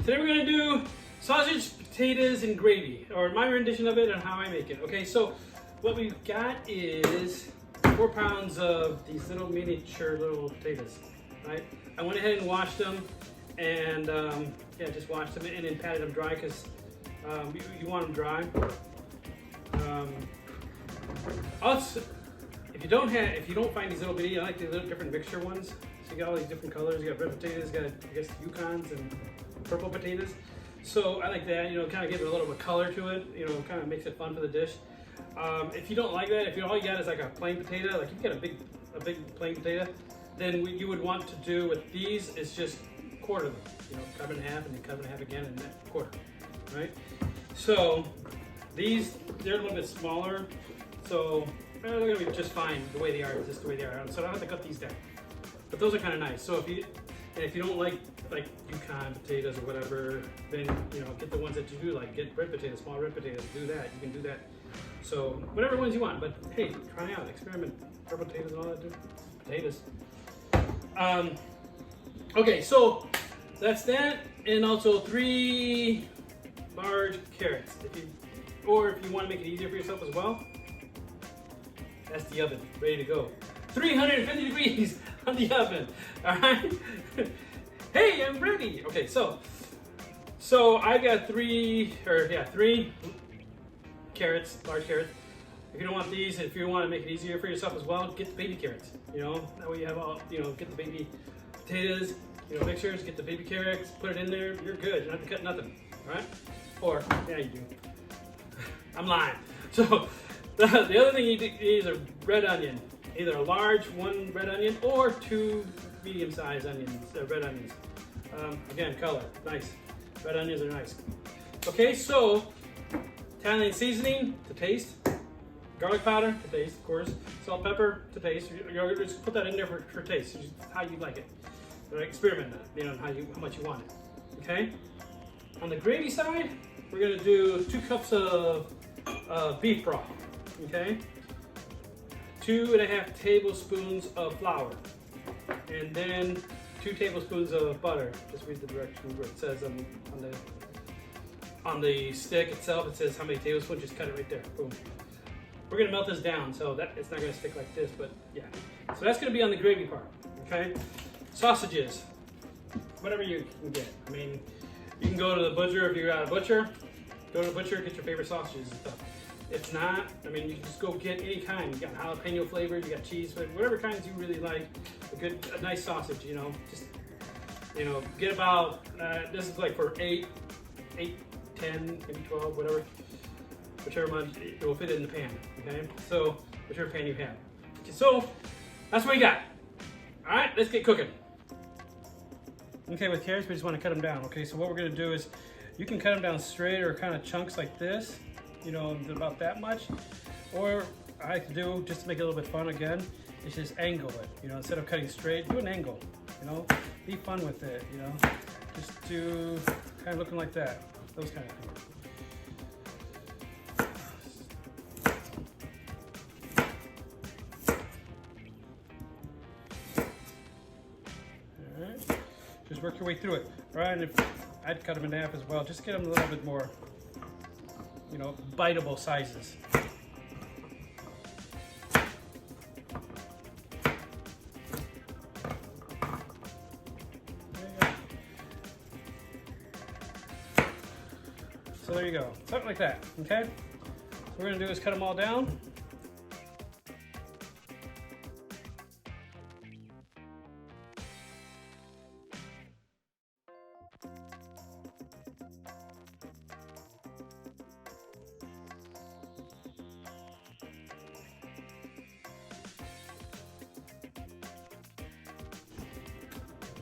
Today we're gonna do sausage, potatoes, and gravy, or my rendition of it and how I make it. Okay, so what we've got is 4 pounds of these little miniature little potatoes, right? I went ahead and washed them, and yeah, just washed them and then patted them dry because you want them dry. Also, if you don't find these little bitty, I like the little different mixture ones. So you got all these different colors. You got red potatoes, you got I guess Yukons and purple potatoes. So I like that. You know, kind of give it a little bit of color to it. You know, kind of makes it fun for the dish. If you don't like that, if all you got is like a plain potato, like you've got a big plain potato, then what you would want to do with these is just quarter them. You know, cut them in half and then cut them in half again and then quarter. Right? So these, they're a little bit smaller, so they're gonna be just fine the way they are, just the way they are. So I don't have to cut these down. But those are kind of nice. So if you don't like Yukon potatoes or whatever, then you know, get the ones that you do like. Get red potatoes, small red potatoes. Do that. You can do that. So whatever ones you want. But hey, try out, experiment. Purple potatoes and all that. Potatoes. Okay, so that's that, and also 3 large carrots. If you want to make it easier for yourself as well, that's the oven, ready to go. 350 degrees on the oven. All right. Hey, I'm ready. Okay, so I got 3 carrots, large carrots. If you don't want these, if you want to make it easier for yourself as well, get the baby carrots. You know, that way you have all, you know, get the baby potatoes, you know, mixtures, get the baby carrots, put it in there, you're good. You don't have to cut nothing, all right? Or, yeah, you do. I'm lying. So, the other thing you need is a red onion. Either a large 1 red onion or 2 medium-sized onions, red onions. Again, color, nice. Red onions are nice. Okay, so Italian seasoning to taste, garlic powder to taste, of course, salt, pepper to taste. You're just put that in there for taste, just how you like it. But experiment, you know, how much you want it. Okay. On the gravy side, we're gonna do 2 cups of beef broth. Okay. 2.5 tablespoons of flour, and then 2 tablespoons of butter. Just read the directions where it says on the stick itself. It says how many tablespoons. Just cut it right there. Boom. We're gonna melt this down so that it's not gonna stick like this, but yeah. So that's gonna be on the gravy part. Okay. Sausages, whatever you can get. I mean, you can go to the butcher if you're at a butcher. Go to the butcher, get your favorite sausages and stuff. If not, I mean, you can just go get any kind. You got jalapeno flavored, you got cheese flavored, whatever kinds you really like. A nice sausage, you know. Just, you know, get about, this is like for 8, 10, maybe 12, whatever. Whichever one, it will fit in the pan, okay? So, whichever pan you have. Okay, so, that's what we got. All right, let's get cooking. Okay, with carrots, we just want to cut them down, okay? So what we're gonna do is, you can cut them down straight or kind of chunks like this, you know, about that much. Or I like to do, just to make it a little bit fun again, is just angle it. You know, instead of cutting straight, do an angle, you know? Be fun with it, you know? Just do, kind of looking like that, those kind of things. Just work your way through it. All right, and if I'd cut them in half as well, just get them a little bit more, you know, biteable sizes. So there you go, something like that, okay? So what we're gonna do is cut them all down.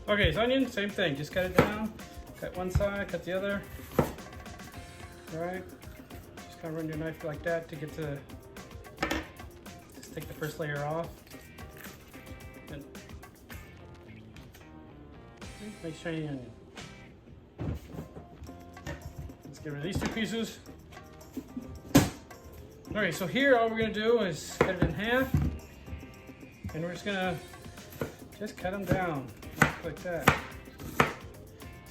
Okay, so onion, same thing. Just cut it down. Cut one side, cut the other. All right. Just kind of run your knife like that to get to. Just take the first layer off. And nice shiny onion. Let's get rid of these 2 pieces. All right, so here all we're gonna do is cut it in half, and we're just gonna cut them down like that.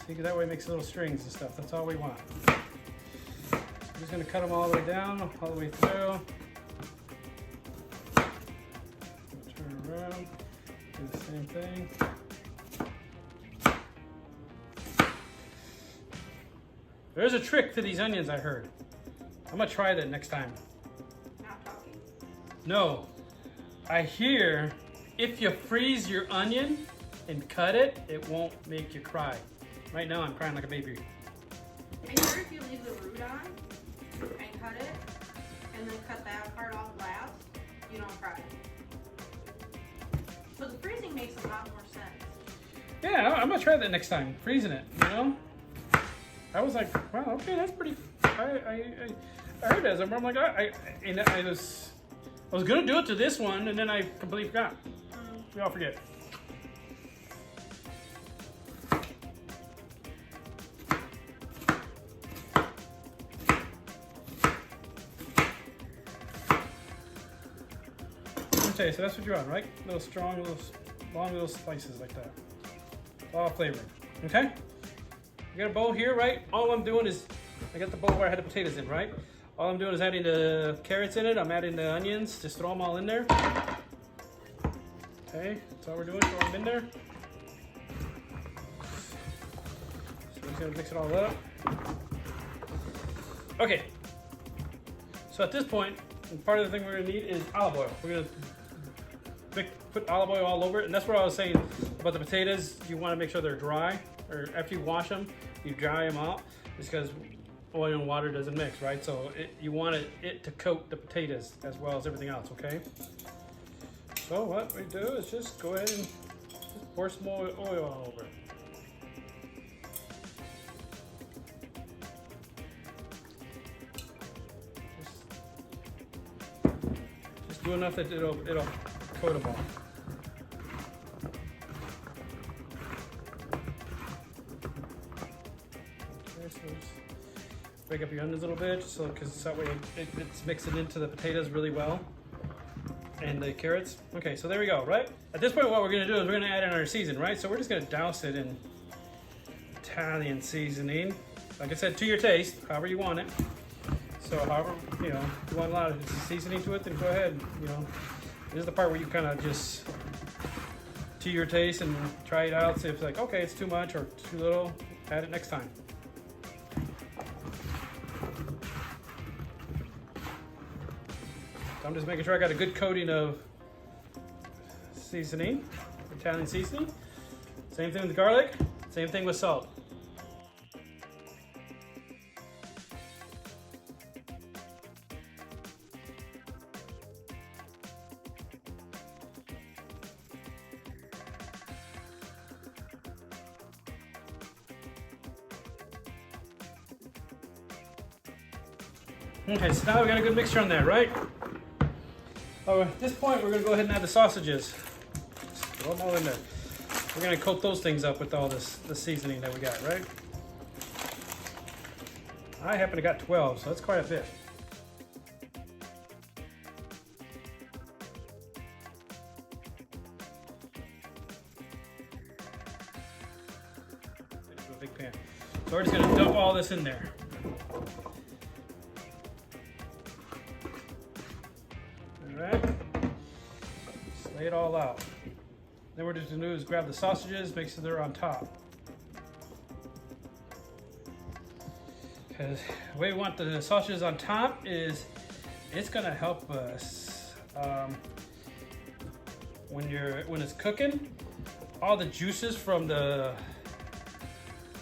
See, Because that way it makes little strings and stuff. That's all we want. I'm just gonna cut them all the way down, all the way through. Turn around, do the same thing. There's a trick to these onions, I heard. I'm gonna try that next time. Not talking. No, I hear if you freeze your onion and cut it, it won't make you cry. Right now, I'm crying like a baby. I hear if you leave the root on and cut it, and then cut that part off last, you don't cry. So the freezing makes a lot more sense. Yeah, I'm gonna try that next time. Freezing it, you know. I was like, wow, okay, that's pretty. I heard that. I'm like, I was gonna do it to this one, and then I completely forgot. We all forget. Okay, so that's what you want, right? Little strong, little long, little slices like that. All flavored. Okay. You got a bowl here, right? All I'm doing is, I got the bowl where I had the potatoes in, right? All I'm doing is adding the carrots in it. I'm adding the onions. Just throw them all in there. Okay, that's all we're doing. Throw them in there. So we're just gonna mix it all up. Okay. So at this point, part of the thing we're gonna need is olive oil. We're gonna put olive oil all over it, and that's what I was saying about the potatoes. You want to make sure they're dry, or after you wash them, you dry them out, just because oil and water doesn't mix, right? So you want it to coat the potatoes as well as everything else, okay? So what we do is just go ahead and just pour some more oil all over it. Just do enough that it'll coat them all. Okay, so just break up your onions a little bit, so because that way it's mixing into the potatoes really well, and the carrots. Okay, so there we go. Right at this point, what we're gonna do is we're gonna add in our season, right? So we're just gonna douse it in Italian seasoning. Like I said, to your taste, however you want it. So however, you know, if you want a lot of seasoning to it, then go ahead. You know, this is the part where you kind of just to your taste and try it out. See if it's like, okay, it's too much or too little. Add it next time. So I'm just making sure I got a good coating of seasoning, Italian seasoning. Same thing with garlic, same thing with salt. Okay, so now we got a good mixture on there, right? Oh, at this point, we're gonna go ahead and add the sausages. Just throw them all in there. We're gonna coat those things up with all the seasoning that we got, right? I happen to got 12, so that's quite a bit. Into a big pan. So we're just gonna dump all this in there. Alright, just lay it all out. Then what we're just gonna do is grab the sausages, make sure they're on top. Because the way we want the sausages on top is it's gonna help us when it's cooking. All the juices from the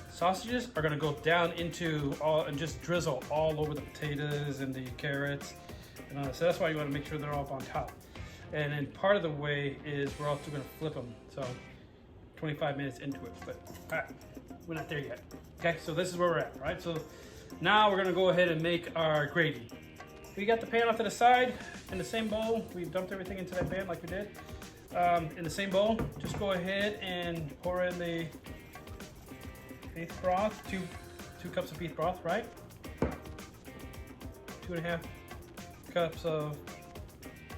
sausages are gonna go down into all and just drizzle all over the potatoes and the carrots. So that's why you want to make sure they're all up on top. And then part of the way is we're also going to flip them. So 25 minutes into it, but all right, we're not there yet. Okay, so this is where we're at, right? So now we're going to go ahead and make our gravy. We got the pan off to the side in the same bowl. We dumped everything into that pan like we did. In the same bowl, just go ahead and pour in the beef broth, two cups of beef broth, right? 2.5 cups of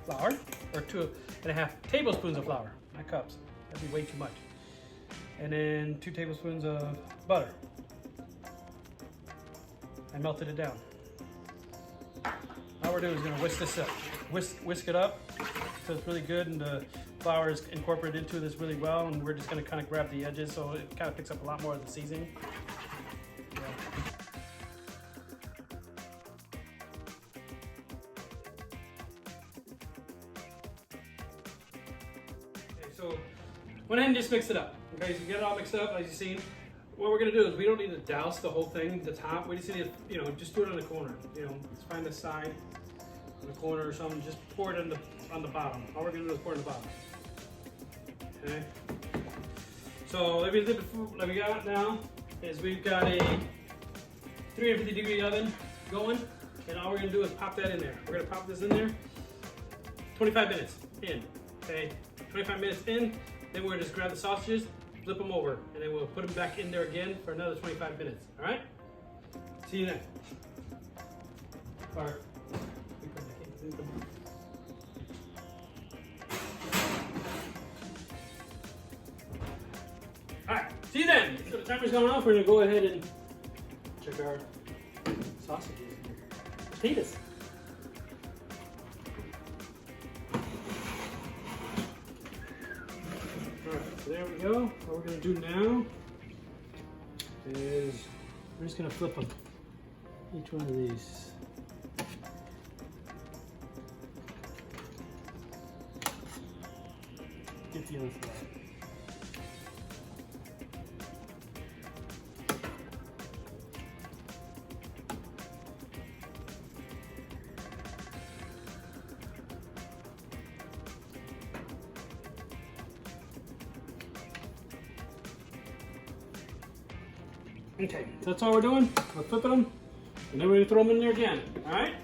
flour, or 2.5 tablespoons of flour, not cups. That'd be way too much. and then 2 tablespoons of butter. I melted it down. All we're doing is going to whisk this up. Whisk it up so it's really good and the flour is incorporated into this really well, and we're just going to kind of grab the edges so it kind of picks up a lot more of the seasoning. So went ahead and just mix it up. Okay, so you get it all mixed up, as you've seen. What we're gonna do is we don't need to douse the whole thing, the top. We just need to, just do it on the corner. Let's find the side, on the corner or something. Just pour it on the bottom. All we're gonna do is pour it on the bottom. Okay. So what we got now is we've got a 350-degree oven going, and all we're gonna do is pop that in there. We're gonna pop this in there. 25 minutes in. Okay. 25 minutes in, then we're gonna just grab the sausages, flip them over, and then we'll put them back in there again for another 25 minutes. All right? See you then. All right, see you then. So the timer's going off. We're gonna go ahead and check our sausages and potatoes. So there we go. What we're going to do now is we're just going to flip them, each one of these. Get the other side. Okay, so that's all we're doing. We're flipping them, and then we're gonna throw them in there again. All right,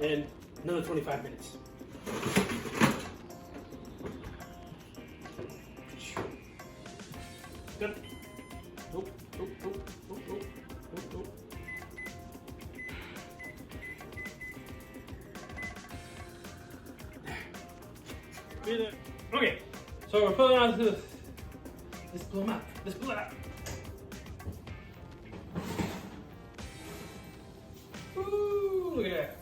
and another 25 minutes. Good. Nope. Okay, so we're putting on to let's blow them out. Let's blow it out. Look at that.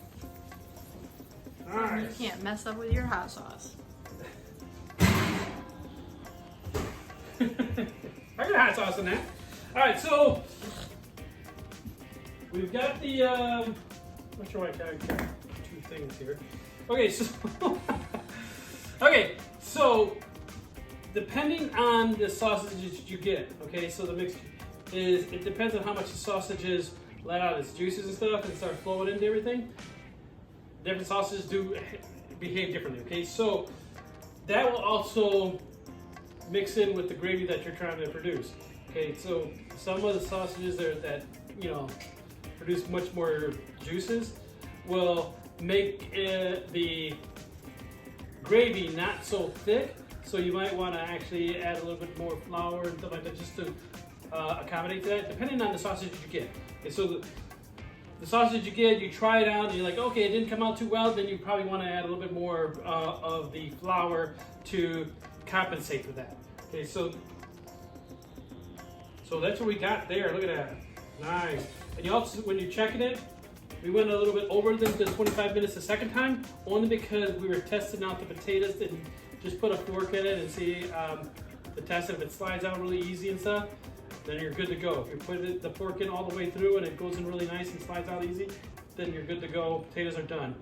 All right. You can't mess up with your hot sauce. I got hot sauce in that. All right, so we've got the. I'm not sure why I got 2 things here. Okay, so depending on the sausages you get, okay, so the mix is it depends on how much the sausages let out its juices and stuff and start flowing into everything. Different sausages do behave differently, okay? So that will also mix in with the gravy that you're trying to produce. Okay, so some of the sausages that produce much more juices will make the gravy not so thick, so you might want to actually add a little bit more flour and stuff like that just to accommodate that, depending on the sausage you get. Okay, so the sausage you get, you try it out, and you're like, okay, it didn't come out too well, then you probably want to add a little bit more of the flour to compensate for that. Okay, so that's what we got there. Look at that. Nice. And you also, when you're checking it, we went a little bit over than the 25 minutes the second time, only because we were testing out the potatoes and just put a fork in it and see the test if it slides out really easy and stuff. Then you're good to go. If you put the fork in all the way through and it goes in really nice and slides out easy, then you're good to go. Potatoes are done.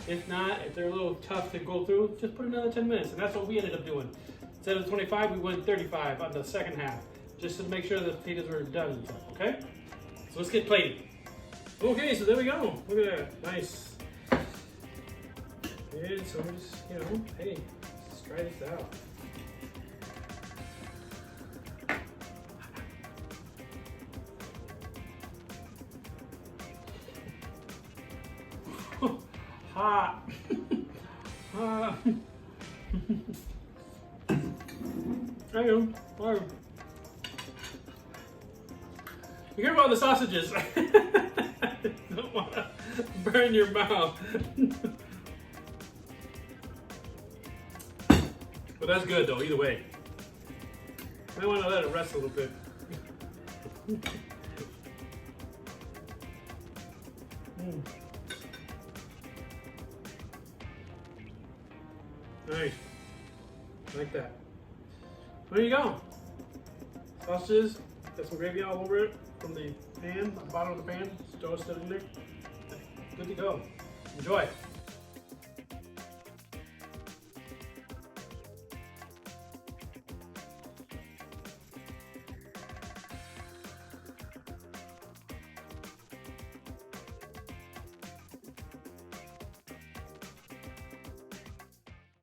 If not, if they're a little tough to go through, just put another 10 minutes. And that's what we ended up doing. Instead of 25, we went 35 on the second half, just to make sure the potatoes were done and stuff, okay? So let's get plating. Okay, so there we go. Look at that. Nice. And so we're just, hey, let's try this out. Hot. Hot. I know. Fire. Be careful on the sausages. Don't want to burn your mouth. But that's good though, either way. Might want to let it rest a little bit. Nice. Like that. There you go. Sausages. Got some gravy all over it from the pan, the bottom of the pan. Still sitting there. Good to go. Enjoy.